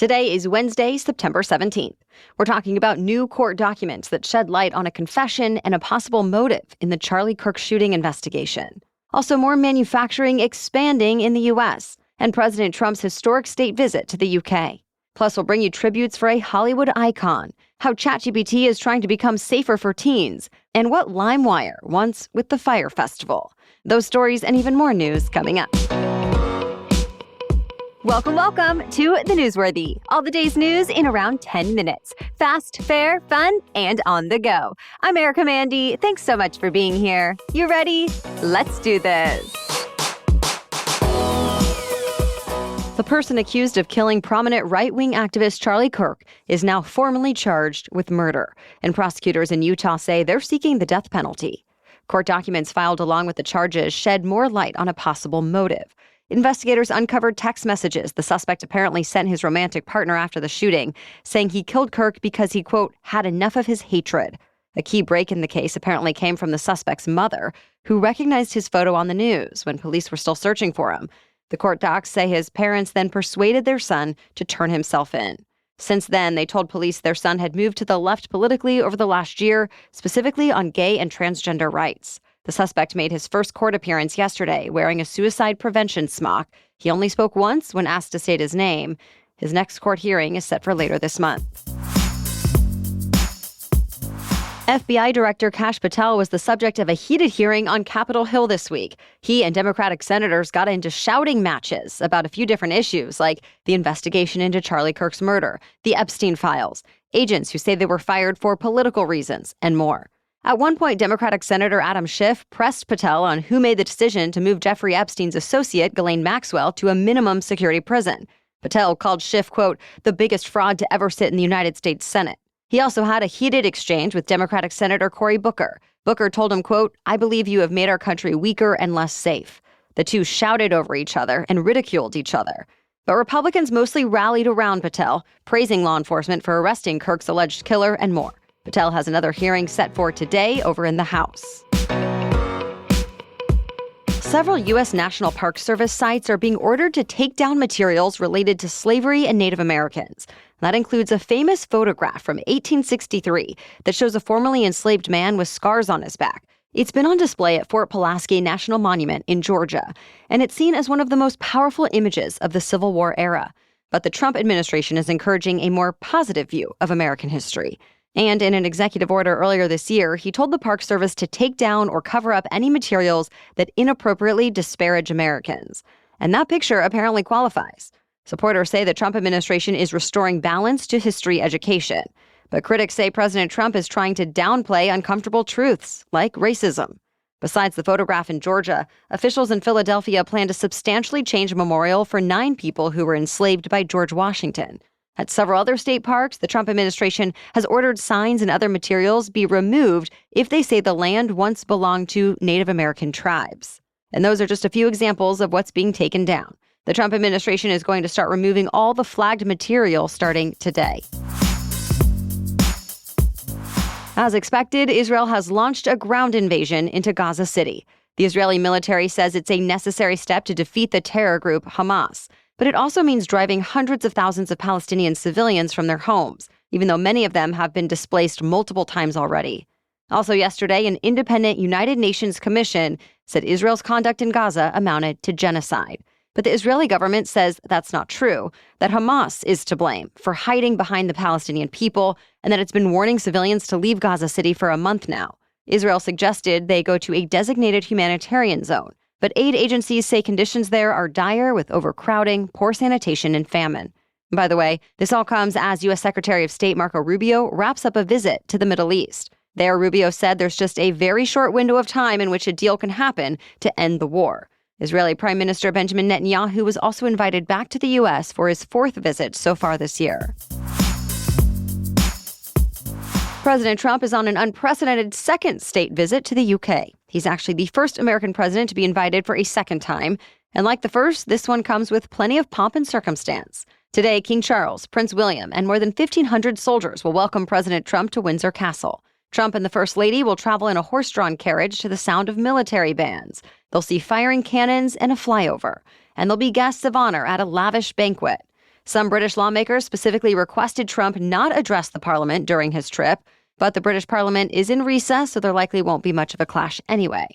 Today is Wednesday, September 17th. We're talking about new court documents that shed light on a confession and a possible motive in the Charlie Kirk shooting investigation. Also, more manufacturing expanding in the U.S. and President Trump's historic state visit to the U.K. Plus, we'll bring you tributes for a Hollywood icon, how ChatGPT is trying to become safer for teens, and what LimeWire wants with the Fyre Festival. Those stories and even more news coming up. Welcome to The Newsworthy. All the day's news in around 10 minutes. Fast, fair, fun, and on the go. I'm Erica Mandy. Thanks so much for being here. You ready? Let's do this. The person accused of killing prominent right-wing activist Charlie Kirk is now formally charged with murder, and prosecutors in Utah say they're seeking the death penalty. Court documents filed along with the charges shed more light on a possible motive. Investigators uncovered text messages the suspect apparently sent his romantic partner after the shooting, saying he killed Kirk because he, quote, had enough of his hatred. A key break in the case apparently came from the suspect's mother, who recognized his photo on the news when police were still searching for him. The court docs say his parents then persuaded their son to turn himself in. Since then, they told police their son had moved to the left politically over the last year, specifically on gay and transgender rights. The suspect made his first court appearance yesterday wearing a suicide prevention smock. He only spoke once when asked to state his name. His next court hearing is set for later this month. FBI Director Kash Patel was the subject of a heated hearing on Capitol Hill this week. He and Democratic senators got into shouting matches about a few different issues, like the investigation into Charlie Kirk's murder, the Epstein files, agents who say they were fired for political reasons, and more. At one point, Democratic Senator Adam Schiff pressed Patel on who made the decision to move Jeffrey Epstein's associate, Ghislaine Maxwell, to a minimum security prison. Patel called Schiff, quote, the biggest fraud to ever sit in the United States Senate. He also had a heated exchange with Democratic Senator Cory Booker. Booker told him, quote, I believe you have made our country weaker and less safe. The two shouted over each other and ridiculed each other. But Republicans mostly rallied around Patel, praising law enforcement for arresting Kirk's alleged killer and more. Patel has another hearing set for today over in the House. Several U.S. National Park Service sites are being ordered to take down materials related to slavery and Native Americans. That includes a famous photograph from 1863 that shows a formerly enslaved man with scars on his back. It's been on display at Fort Pulaski National Monument in Georgia, and it's seen as one of the most powerful images of the Civil War era. But the Trump administration is encouraging a more positive view of American history. And in an executive order earlier this year, he told the Park Service to take down or cover up any materials that inappropriately disparage Americans. And that picture apparently qualifies. Supporters say the Trump administration is restoring balance to history education. But critics say President Trump is trying to downplay uncomfortable truths, like racism. Besides the photograph in Georgia, officials in Philadelphia plan to substantially change a memorial for 9 people who were enslaved by George Washington. At several other state parks, the Trump administration has ordered signs and other materials be removed if they say the land once belonged to Native American tribes. And those are just a few examples of what's being taken down. The Trump administration is going to start removing all the flagged material starting today. As expected, Israel has launched a ground invasion into Gaza City. The Israeli military says it's a necessary step to defeat the terror group Hamas. But it also means driving hundreds of thousands of Palestinian civilians from their homes, even though many of them have been displaced multiple times already. Also yesterday, an independent United Nations commission said Israel's conduct in Gaza amounted to genocide. But the Israeli government says that's not true, that Hamas is to blame for hiding behind the Palestinian people, and that it's been warning civilians to leave Gaza City for a month now. Israel suggested they go to a designated humanitarian zone. But aid agencies say conditions there are dire with overcrowding, poor sanitation, and famine. By the way, this all comes as U.S. Secretary of State Marco Rubio wraps up a visit to the Middle East. There, Rubio said there's just a very short window of time in which a deal can happen to end the war. Israeli Prime Minister Benjamin Netanyahu was also invited back to the U.S. for his 4th visit so far this year. President Trump is on an unprecedented second state visit to the UK. He's actually the first American president to be invited for a second time. And like the first, this one comes with plenty of pomp and circumstance. Today, King Charles, Prince William, and more than 1,500 soldiers will welcome President Trump to Windsor Castle. Trump and the First Lady will travel in a horse-drawn carriage to the sound of military bands. They'll see firing cannons and a flyover. And they'll be guests of honor at a lavish banquet. Some British lawmakers specifically requested Trump not address the parliament during his trip, but the British parliament is in recess, so there likely won't be much of a clash anyway.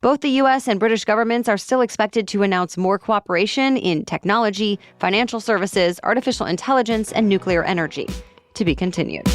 Both the U.S. and British governments are still expected to announce more cooperation in technology, financial services, artificial intelligence, and nuclear energy. To be continued.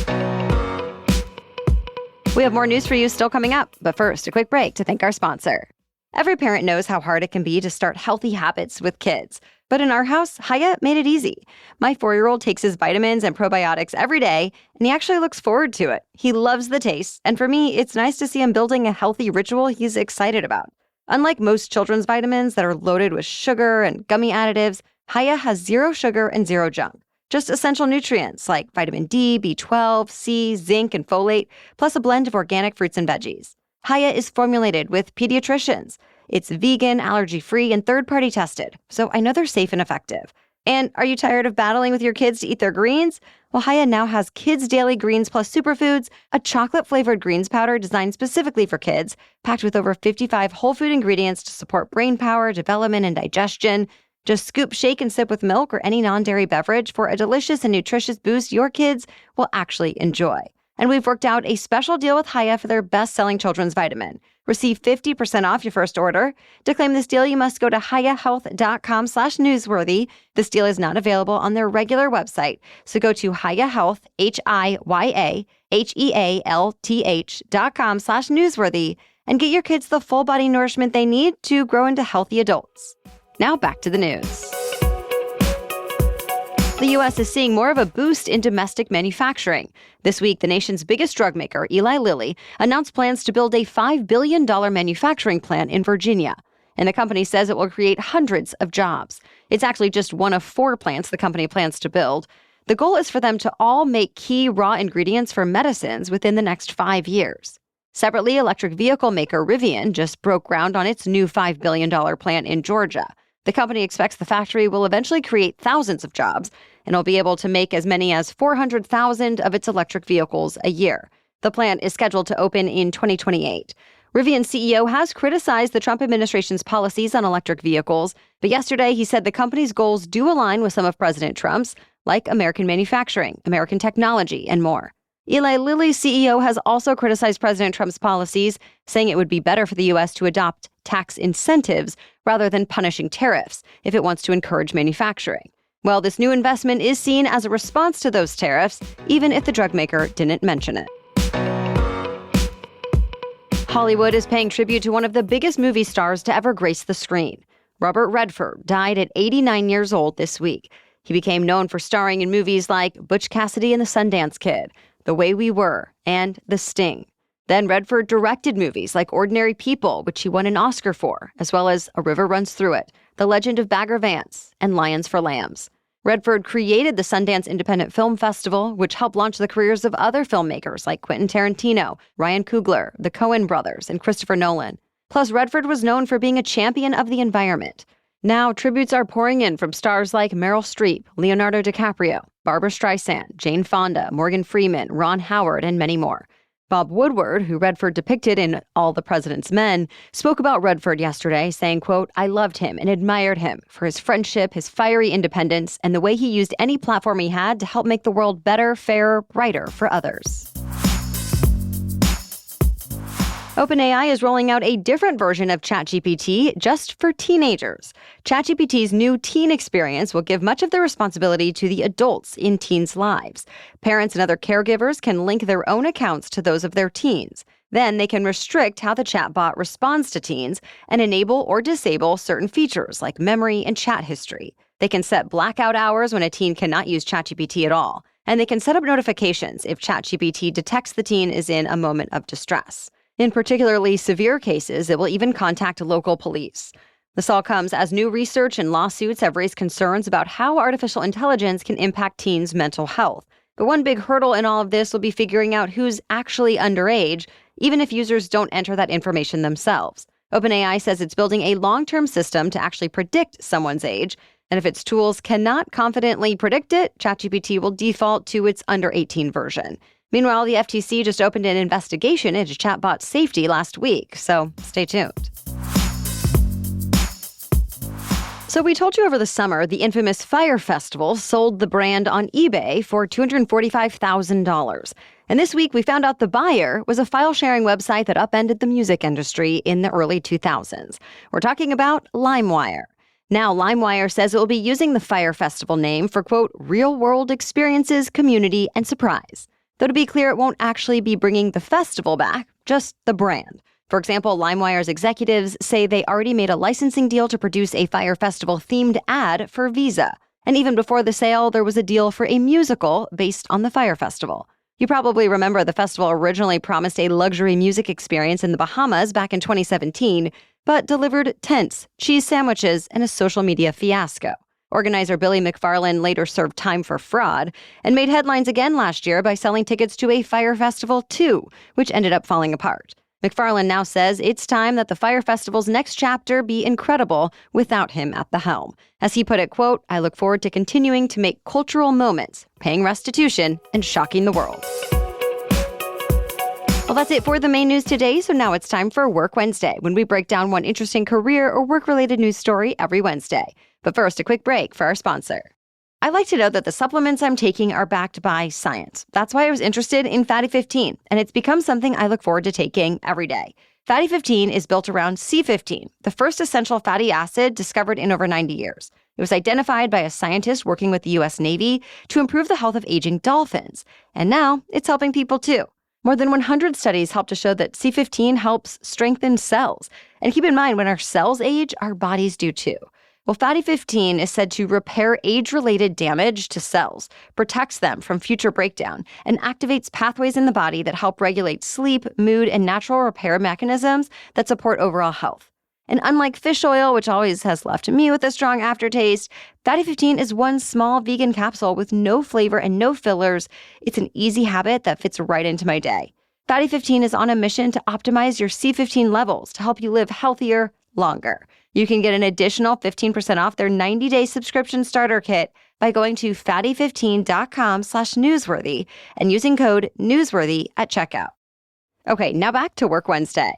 We have more news for you still coming up, but first, a quick break to thank our sponsor. Every parent knows how hard it can be to start healthy habits with kids. But in our house, Haya made it easy. My 4-year-old takes his vitamins and probiotics every day, and he actually looks forward to it. He loves the taste, and for me, it's nice to see him building a healthy ritual he's excited about. Unlike most children's vitamins that are loaded with sugar and gummy additives, Haya has zero sugar and zero junk. Just essential nutrients like vitamin D, B12, C, zinc, and folate, plus a blend of organic fruits and veggies. Haya is formulated with pediatricians. It's vegan, allergy-free, and third-party tested, so I know they're safe and effective. And are you tired of battling with your kids to eat their greens? Well, Haya now has Kids Daily Greens Plus Superfoods, a chocolate-flavored greens powder designed specifically for kids, packed with over 55 whole food ingredients to support brain power, development, and digestion. Just scoop, shake, and sip with milk or any non-dairy beverage for a delicious and nutritious boost your kids will actually enjoy. And we've worked out a special deal with Haya for their best-selling children's vitamin. Receive 50% off your first order. To claim this deal, you must go to hayahealth.com/newsworthy. This deal is not available on their regular website. So go to hayahealth, HIYAHEALTH.com/newsworthy and get your kids the full body nourishment they need to grow into healthy adults. Now back to the news. The U.S. is seeing more of a boost in domestic manufacturing. This week, the nation's biggest drug maker, Eli Lilly, announced plans to build a $5 billion manufacturing plant in Virginia. And the company says it will create hundreds of jobs. It's actually just one of 4 plants the company plans to build. The goal is for them to all make key raw ingredients for medicines within the next 5 years. Separately, electric vehicle maker Rivian just broke ground on its new $5 billion plant in Georgia. The company expects the factory will eventually create thousands of jobs and will be able to make as many as 400,000 of its electric vehicles a year. The plant is scheduled to open in 2028. Rivian's CEO has criticized the Trump administration's policies on electric vehicles, but yesterday he said the company's goals do align with some of President Trump's, like American manufacturing, American technology, and more. Eli Lilly's CEO has also criticized President Trump's policies, saying it would be better for the U.S. to adopt tax incentives rather than punishing tariffs if it wants to encourage manufacturing. Well, this new investment is seen as a response to those tariffs, even if the drug maker didn't mention it. Hollywood is paying tribute to one of the biggest movie stars to ever grace the screen. Robert Redford died at 89 years old this week. He became known for starring in movies like Butch Cassidy and the Sundance Kid, The Way We Were, and The Sting. Then Redford directed movies like Ordinary People, which he won an Oscar for, as well as A River Runs Through It, The Legend of Bagger Vance, and Lions for Lambs. Redford created the Sundance Independent Film Festival, which helped launch the careers of other filmmakers like Quentin Tarantino, Ryan Coogler, the Coen brothers, and Christopher Nolan. Plus, Redford was known for being a champion of the environment. Now, tributes are pouring in from stars like Meryl Streep, Leonardo DiCaprio, Barbra Streisand, Jane Fonda, Morgan Freeman, Ron Howard, and many more. Bob Woodward, who Redford depicted in All the President's Men, spoke about Redford yesterday, saying, quote, "I loved him and admired him for his friendship, his fiery independence, and the way he used any platform he had to help make the world better, fairer, brighter for others." OpenAI is rolling out a different version of ChatGPT just for teenagers. ChatGPT's new teen experience will give much of the responsibility to the adults in teens' lives. Parents and other caregivers can link their own accounts to those of their teens. Then they can restrict how the chatbot responds to teens and enable or disable certain features like memory and chat history. They can set blackout hours when a teen cannot use ChatGPT at all. And they can set up notifications if ChatGPT detects the teen is in a moment of distress. In particularly severe cases, it will even contact local police. This all comes as new research and lawsuits have raised concerns about how artificial intelligence can impact teens' mental health. But one big hurdle in all of this will be figuring out who's actually underage, even if users don't enter that information themselves. OpenAI says it's building a long-term system to actually predict someone's age, and if its tools cannot confidently predict it, ChatGPT will default to its under 18 version. Meanwhile, the FTC just opened an investigation into chatbot safety last week, so stay tuned. So we told you over the summer the infamous Fyre Festival sold the brand on eBay for $245,000. And this week we found out the buyer was a file-sharing website that upended the music industry in the early 2000s. We're talking about LimeWire. Now, LimeWire says it will be using the Fyre Festival name for, quote, real-world experiences, community, and surprise. Though to be clear, it won't actually be bringing the festival back, just the brand. For example, LimeWire's executives say they already made a licensing deal to produce a Fyre Festival-themed ad for Visa. And even before the sale, there was a deal for a musical based on the Fyre Festival. You probably remember the festival originally promised a luxury music experience in the Bahamas back in 2017, but delivered tents, cheese sandwiches, and a social media fiasco. Organizer Billy McFarland later served time for fraud and made headlines again last year by selling tickets to a Fyre Festival 2, which ended up falling apart. McFarland now says it's time that the Fyre Festival's next chapter be incredible without him at the helm. As he put it, quote, I look forward to continuing to make cultural moments, paying restitution, and shocking the world. Well, that's it for the main news today, so now it's time for Work Wednesday, when we break down one interesting career or work-related news story every Wednesday. But first, a quick break for our sponsor. I like to know that the supplements I'm taking are backed by science. That's why I was interested in Fatty 15, and it's become something I look forward to taking every day. Fatty 15 is built around C15, the first essential fatty acid discovered in over 90 years. It was identified by a scientist working with the U.S. Navy to improve the health of aging dolphins. And now it's helping people too. More than 100 studies help to show that C15 helps strengthen cells. And keep in mind, when our cells age, our bodies do too. Well, Fatty 15 is said to repair age-related damage to cells, protects them from future breakdown, and activates pathways in the body that help regulate sleep, mood, and natural repair mechanisms that support overall health. And unlike fish oil, which always has left me with a strong aftertaste, Fatty 15 is one small vegan capsule with no flavor and no fillers. It's an easy habit that fits right into my day. Fatty 15 is on a mission to optimize your C15 levels to help you live healthier, longer. You can get an additional 15% off their 90-day subscription starter kit by going to fatty15.com/newsworthy and using code newsworthy at checkout. Okay, now back to Work Wednesday.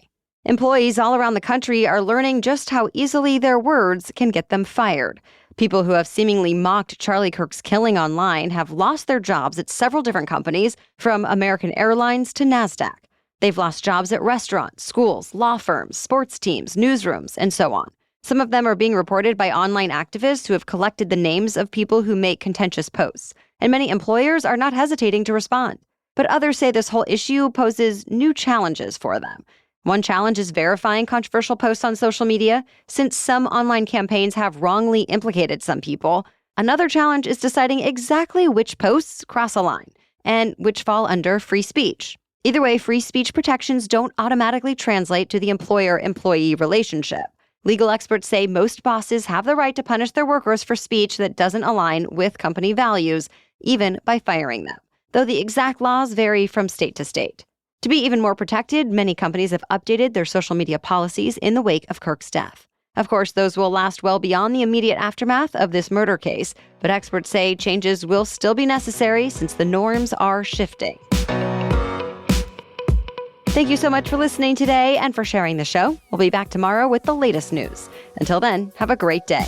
Employees all around the country are learning just how easily their words can get them fired. People who have seemingly mocked Charlie Kirk's killing online have lost their jobs at several different companies, from American Airlines to NASDAQ. They've lost jobs at restaurants, schools, law firms, sports teams, newsrooms, and so on. Some of them are being reported by online activists who have collected the names of people who make contentious posts, and many employers are not hesitating to respond. But others say this whole issue poses new challenges for them. One challenge is verifying controversial posts on social media, since some online campaigns have wrongly implicated some people. Another challenge is deciding exactly which posts cross a line, and which fall under free speech. Either way, free speech protections don't automatically translate to the employer-employee relationship. Legal experts say most bosses have the right to punish their workers for speech that doesn't align with company values, even by firing them, though the exact laws vary from state to state. To be even more protected, many companies have updated their social media policies in the wake of Kirk's death. Of course, those will last well beyond the immediate aftermath of this murder case, but experts say changes will still be necessary since the norms are shifting. Thank you so much for listening today and for sharing the show. We'll be back tomorrow with the latest news. Until then, have a great day.